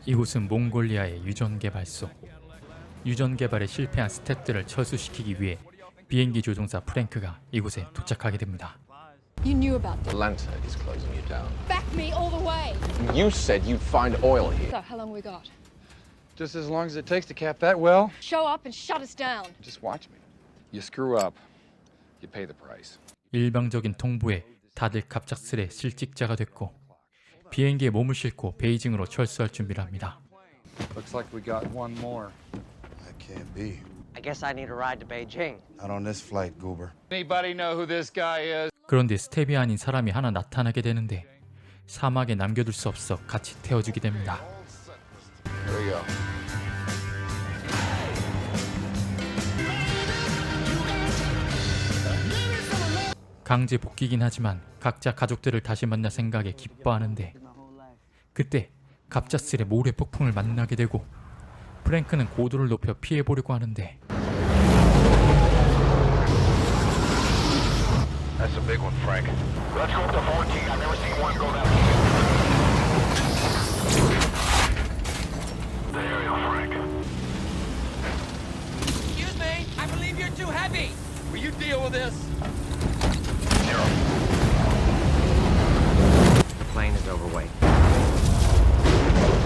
이곳은 몽골리아의 유전개발소. 유전개발에 실패한 스태프들을 철수시키기 위해 비행기 조종사 프랭크가 이곳에 도착하게 됩니다. You knew about this. Atlanta is closing you down. Back me all the way. You said you'd find oil here. So, how long we got? Just as long as it takes to cap that well. Show up and shut us down. Just watch me. You screw up, you pay the price. 일방적인 통보에 다들 갑작스레 실직자가 됐고 비행기에 몸을 싣고 베이징으로 철수할 준비를 합니다. Looks like we got one more. That can't be. I guess I need a ride to Beijing. Not on this flight, Goober. Anybody know who this guy is? 그런데 스텝이 아닌 사람이 하나 나타나게 되는데 사막에 남겨둘 수 없어 같이 태워주게 됩니다. Here we go. 강제 복귀긴 하지만 각자 가족들을 다시 만날 생각에 기뻐하는데 그때 갑작스레 모래 폭풍을 만나게 되고 프랭크는 고도를 높여 피해보려고 하는데 That's a big one, Frank. Let's go up to 14. I've never seen one go that deep. There you go, Frank. Excuse me, I believe you're too heavy. Will you deal with this? Zero. The plane is overweight.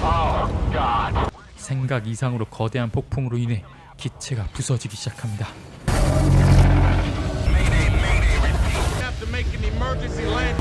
Oh, God. 생각 이상으로 거대한 폭풍으로 인해 기체가 부서지기 시작합니다. Have to make an emergency landing.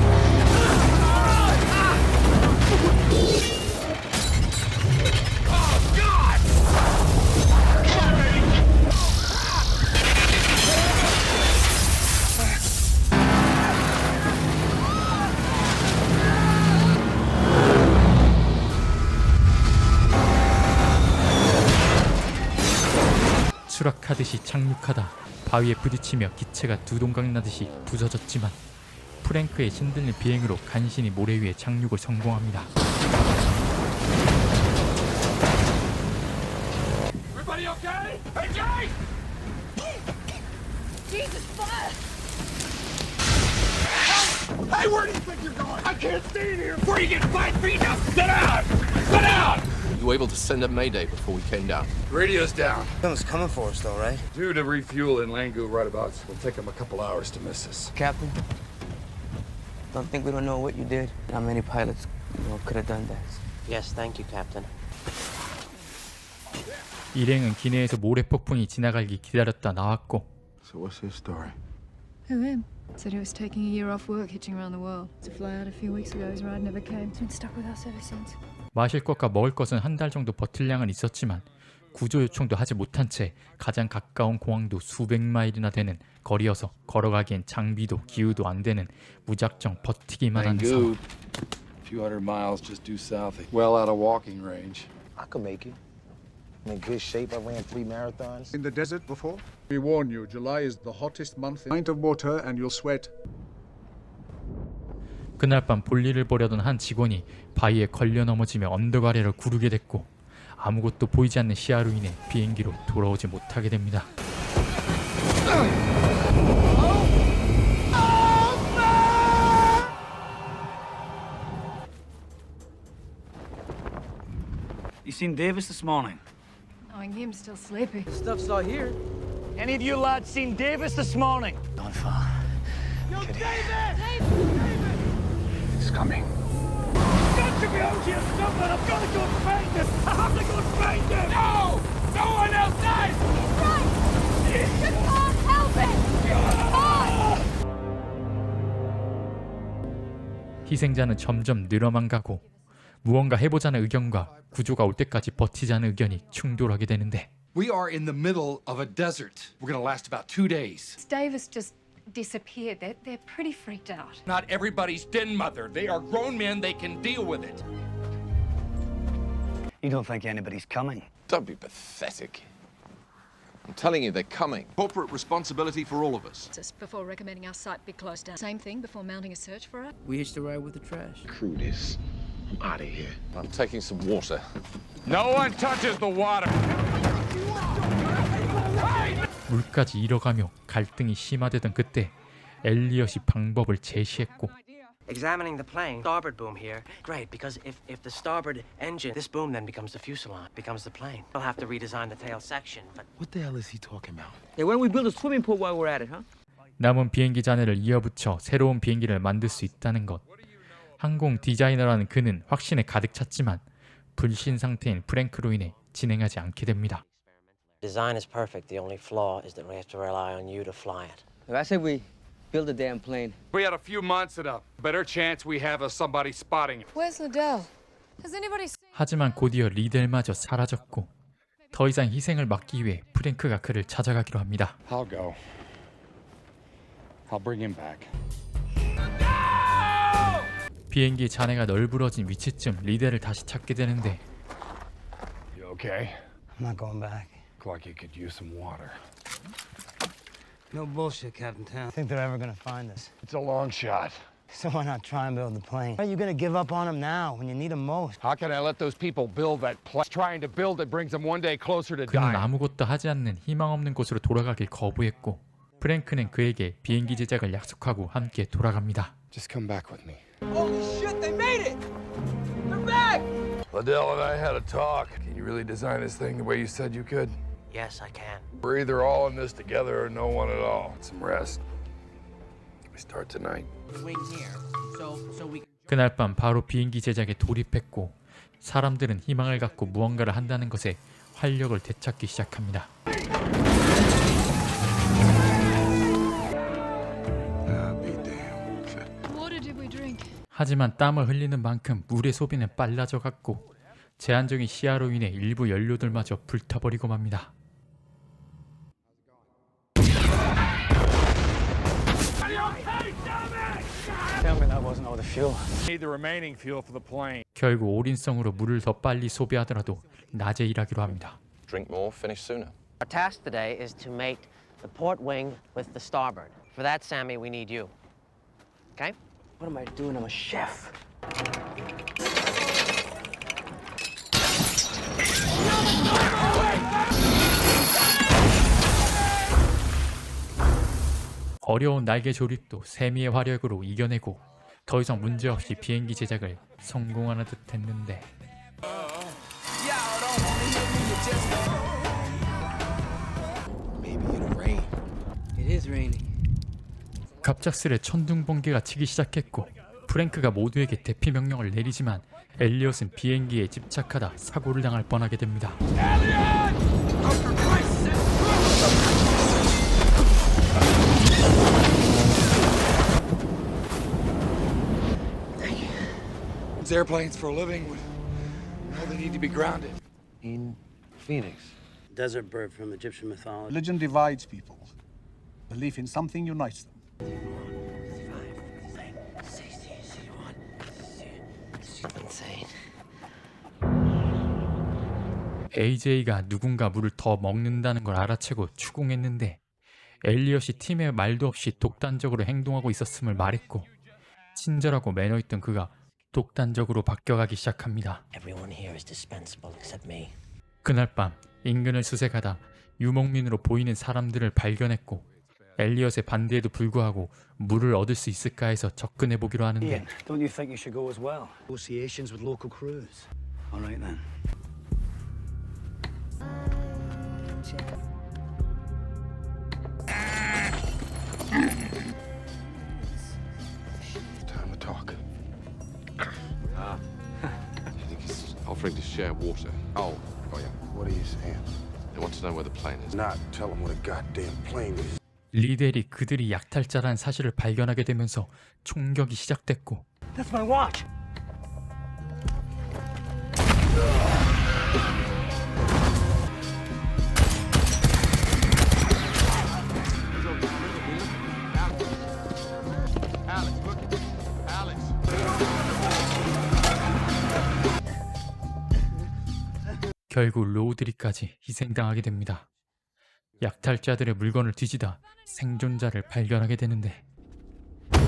추락하듯이 착륙하다 바위에 부딪히며 기체가 두 동강 나듯이 부서졌지만 프랭크의 신들린 비행으로 간신히 모래 위에 착륙을 성공합니다. Everybody okay? Hey, Jay! Jesus, fire! Hey, where do you think you're going? I can't stay in here before you get 5 feet now. Sit down! Sit down! You were able to send a mayday before we came down. Radio's down. Someone's coming for us, though, right? Due to refuel in Langu right about. It'll take them a couple hours to miss us. Captain, don't think we don't know what you did. Not many pilots, could have done that. Yes, thank you, Captain. 일행은 기내에서 모래 폭풍이 지나가길 기다렸다 나왔고 So what's his story? Who, him? Said he was taking a year off work hitching around the world. To fly out a few weeks ago, his ride never came. He's been stuck with us ever since. 마실 것과 먹을 것은 한 달 정도 버틸량은 있었지만 구조 요청도 하지 못한 채 가장 가까운 공항도 수백 마일이나 되는 거리여서 걸어가기엔 장비도 기후도 안 되는 무작정 버티기만 하는 상황. Langu, a few hundred miles just due south. Well out of walking range. I could make it. I'm in good shape. I ran 3 marathons. In the desert before? We warn you, July is the hottest month. Pint of water and you'll sweat. 그날 밤 볼일을 보려던 한 직원이 바위에 걸려 넘어지며 언덕 아래로 구르게 됐고 아무것도 보이지 않는 시야로 인해 비행기로 돌아오지 못하게 됩니다. You seen Davis this morning? Knowing him still sleepy. Stuff's all here. Any of you lads seen Davis this morning? Not far. Yo, Davis! He's coming. Got to be out here somewhere! I've got to go and find him! I have to go and find him! No! No one else dies! You can't help it! 희생자는 점점 늘어만 가고 무언가 해보자는 의견과 구조가 올 때까지 버티자는 의견이 충돌하게 되는데 We are in the middle of a desert. We're going to last about 2 days. Davis just disappeared. They're pretty freaked out. Not everybody's den mother. They are grown men. They can deal with it. You don't think anybody's coming? Don't be pathetic. I'm telling you, they're coming. Corporate responsibility for all of us. Just before recommending our site be closed down. Same thing before mounting a search for it. We hitched a ride with the trash. Screw this. I'm out of here. I'm taking some water. No one touches the water! 물까지 잃어가며 갈등이 심화되던 그때 엘리엇이 방법을 제시했고 Examining the plane, starboard boom here. Great, because if the starboard engine, this boom then becomes the fuselage, becomes the plane. We'll have to redesign the tail section, but... What the hell is he talking about? Hey, why don't we build a swimming pool while we're at it, huh? 남은 비행기 잔해를 이어붙여 새로운 비행기를 만들 수 있다는 것. 항공 디자이너라는 그는 확신에 가득 찼지만 불신 상태인 프랭크로 인해 진행하지 않게 됩니다. Design is perfect. The only flaw is that we have to rely on you to fly it. I said we build a damn plane. We had a few months and a better chance we have of somebody spotting it. Where's Liddell? Has anybody seen... 하지만 곧이어 리델마저 사라졌고 더 이상 희생을 막기 위해 프랭크가 그를 찾아가기로 합니다. I'll go. I'll bring him back. 비행기 잔해가 널브러진 위치쯤 리델을 다시 찾게 되는데 You okay? I'm not going back. Look like you could use some water. No bullshit, Captain Town. Think they're ever gonna find us? It's a long shot. So why not try and build the plane? Why are you gonna give up on them now when you need them most? How can I let those people build that plane? Trying to build it brings them one day closer to 그는 dying. 아무것도 하지 않는 희망 없는 곳으로 돌아가길 거부했고 프랭크는 그에게 비행기 제작을 약속하고 함께 돌아갑니다. Just come back with me. Holy shit, they made it! They're back! Liddell and I had a talk. Can you really design this thing the way you said you could? Yes, I can. We're either all in this together or no one at all. Some rest. We start tonight. Wings here. So we 그날 밤 바로 비행기 제작에 돌입했고 사람들은 희망을 갖고 무언가를 한다는 것에 활력을 되찾기 시작합니다. Water did we drink? 하지만 땀을 흘리는 만큼 물의 소비는 빨라져 갔고 제한적인 시야로 인해 일부 연료들마저 불타버리고 맙니다. tell me that wasn't all the fuel. Need the remaining fuel for the plane. 결국 올인성으로 물을 더 빨리 소비하더라도 낮에 일하기로 합니다. Drink more, finish sooner. Our task today is to mate the port wing with the starboard. For that, Sammy, we need you. Okay? What am I doing? I'm a chef. 어려운 날개 조립도 세미의 화력으로 이겨내고 더 이상 문제없이 비행기 제작을 성공하는 듯 했는데 Maybe it'll rain. It is raining. 갑작스레 천둥 번개가 치기 시작했고 프랭크가 모두에게 대피 명령을 내리지만 엘리엇은 비행기에 집착하다 사고를 당할 뻔하게 됩니다. These airplanes for a living would know they need to be grounded. In Phoenix. Desert bird from Egyptian mythology. Religion divides people. Belief in something unites them. Insane. AJ가 누군가 물을 더 먹는다는 걸 알아채고 추궁했는데 엘리엇이 팀의 말도 없이 독단적으로 행동하고 있었음을 말했고 친절하고 매너 있던 그가 독단적으로 바뀌어가기 시작합니다. Everyone here is dispensable except me. 그날 밤 인근을 수색하다 유목민으로 보이는 사람들을 발견했고 엘리엇의 반대에도 불구하고 물을 얻을 수 있을까 해서 접근해 보기로 하는데 Don't you think you should go as well? Negotiations with local crews. All right then. Time to talk. I think he's offering to share water. Oh yeah. What are you saying? They want to know where the plane is. Not tell them what a goddamn plane is. 리델이 그들이 약탈자라는 사실을 발견하게 되면서 총격이 시작됐고 That's my watch. 결국 로우드리까지 희생당하게 됩니다. 약탈자들의 물건을 뒤지다 생존자를 발견하게 되는데 The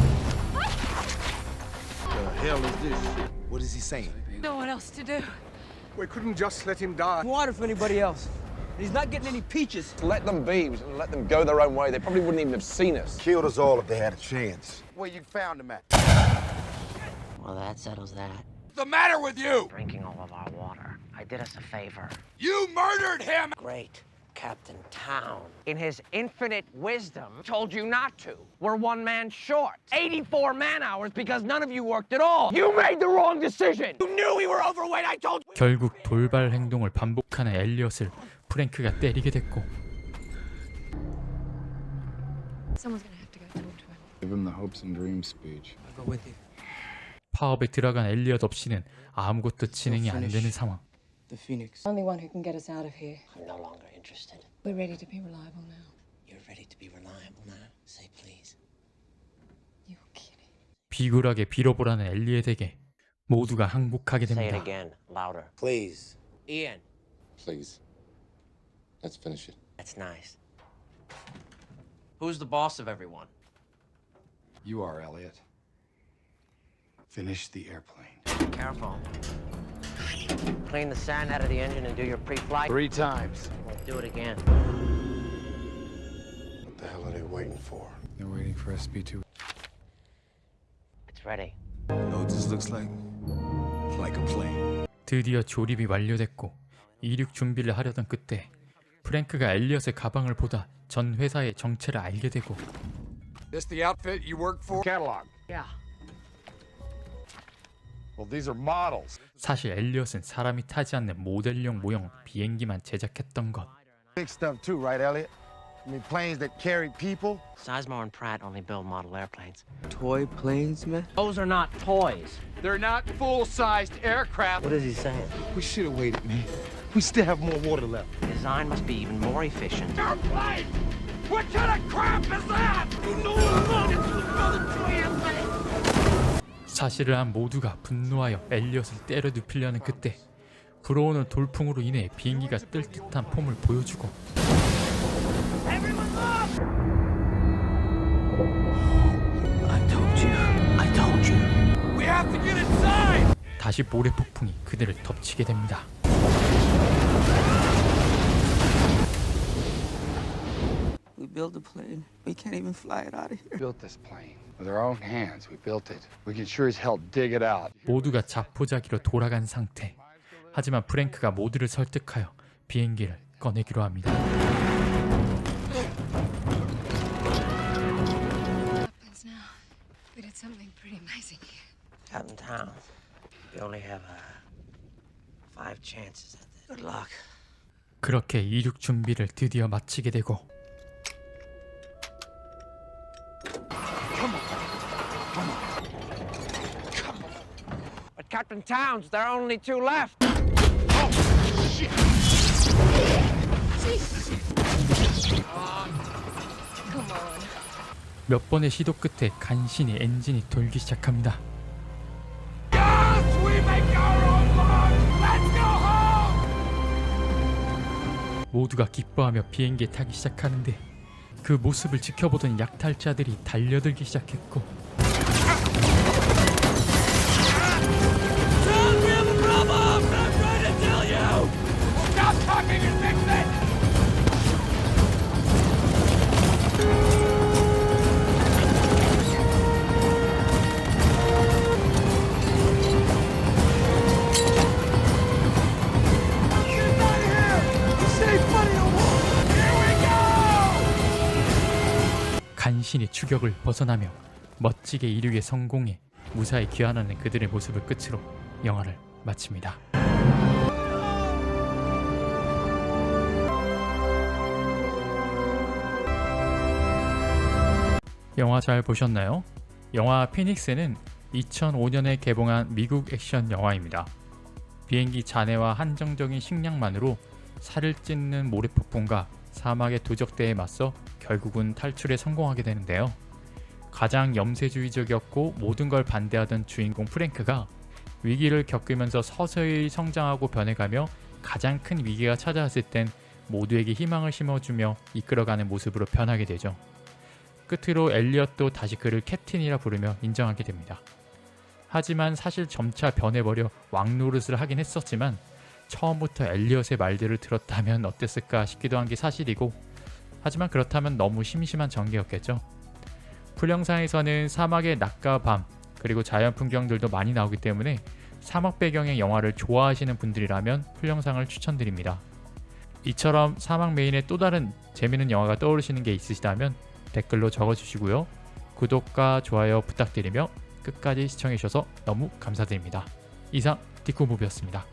hell is this shit? What is he saying? No one else to do. We couldn't just let him die. Water for anybody else. He's not getting any peaches. Let them be. Let them go their own way. They probably wouldn't even have seen us. Killed us all if they had a chance. Where you found them at? that settles that. What's the matter with you? Drinking all of our water. I did us a favor. You murdered him! Great Captain Town, in his infinite wisdom, told you not to. We're one man short. 84 man-hours because none of you worked at all. You made the wrong decision. You knew we were overweight. I told you. 결국 돌발 행동을 반복하는 엘리엇을 프랭크가 때리게 됐고 Someone's gonna have to go talk to him. Give him the hopes and dreams speech. I'll go with you. 파업에 들어간 엘리엇 없이는 아무것도 진행이 안 되는 상황. The Phoenix. Only one who can get us out of here. I'm no longer interested. We're ready to be reliable now. You're ready to be reliable now. Say please. You're kidding. 비굴하게 빌어보라는 엘리엇에게 모두가 항복하게 Say it 됩니다. again, louder. Please. Ian. Please. Let's finish it. That's nice. Who's the boss of everyone? You are, Elliot. Finish the airplane. Careful. Clean the sand out of the engine and do your pre-flight. 3 times. Won't do it again. What the hell are they waiting for? They're waiting for SB2. It's ready. Know what this looks like? Like a plane. 드디어 조립이 완료됐고 이륙 준비를 하려던 그때 프랭크가 엘리엇의 가방을 보다 전 회사의 정체를 알게 되고 This the outfit you work for? Catalog. Yeah. Well, these are models. 사실 엘리엇은 사람이 타지 않는 모델용 모형 비행기만 제작했던 것. Big stuff too, right, Elliot? I mean, planes that carry people. Sizemore and Pratt only build model airplanes. Toy planes, man? Those are not toys. They're not full-sized aircraft. What is he saying? We should have waited, man. We still have more water left. Design must be even more efficient. Airplane! What kind of crap is that? You know what it's another translate! 사실을 안 모두가 분노하여 엘리엇을 때려 눕히려는 그때 불어오는 돌풍으로 인해 비행기가 뜰 듯한 폼을 보여주고 Everyone up! I told you. We have to get inside! 다시 모래 폭풍이 그들을 덮치게 됩니다. We built a plane. We can't even fly it out of here. We built this plane. With our own hands, we built it. We can sure as hell dig it out. 모두가 자포자기로 돌아간 상태. 하지만 프랭크가 모두를 설득하여 비행기를 꺼내기로 합니다. Happens now. We did something pretty amazing here. Captain Town, we only have 5 chances at this. Good luck. 그렇게 이륙 준비를 드디어 마치게 되고 But Captain Towns, there are only 2 left. Come on. 몇 번의 시도 끝에 간신히 엔진이 돌기 시작합니다. Yes! We make our own luck! Let's go home! 모두가 기뻐하며 비행기에 타기 시작하는데 그 모습을 지켜보던 약탈자들이 달려들기 시작했고 John, we have a problem! I'm trying to tell you! Stop talking and fix it! 간신히 추격을 벗어나며 멋지게 이륙에 성공해 무사히 귀환하는 그들의 모습을 끝으로 영화를 마칩니다. 영화 잘 보셨나요? 영화 피닉스는 2005년에 개봉한 미국 액션 영화입니다. 비행기 잔해와 한정적인 식량만으로 살을 찢는 모래폭풍과 사막의 도적대에 맞서 결국은 탈출에 성공하게 되는데요. 가장 염세주의적이었고 모든 걸 반대하던 주인공 프랭크가 위기를 겪으면서 서서히 성장하고 변해가며 가장 큰 위기가 찾아왔을 땐 모두에게 희망을 심어주며 이끌어가는 모습으로 변하게 되죠. 끝으로 엘리엇도 다시 그를 캡틴이라 부르며 인정하게 됩니다. 하지만 사실 점차 변해버려 왕노릇을 하긴 했었지만 처음부터 엘리엇의 말들을 들었다면 어땠을까 싶기도 한 게 사실이고 하지만 그렇다면 너무 심심한 전개였겠죠. 풀영상에서는 사막의 낮과 밤, 그리고 자연 풍경들도 많이 나오기 때문에 사막 배경의 영화를 좋아하시는 분들이라면 풀영상을 추천드립니다. 이처럼 사막 메인의 또 다른 재밌는 영화가 떠오르시는 게 있으시다면 댓글로 적어주시고요. 구독과 좋아요 부탁드리며 끝까지 시청해주셔서 너무 감사드립니다. 이상 디코무비였습니다.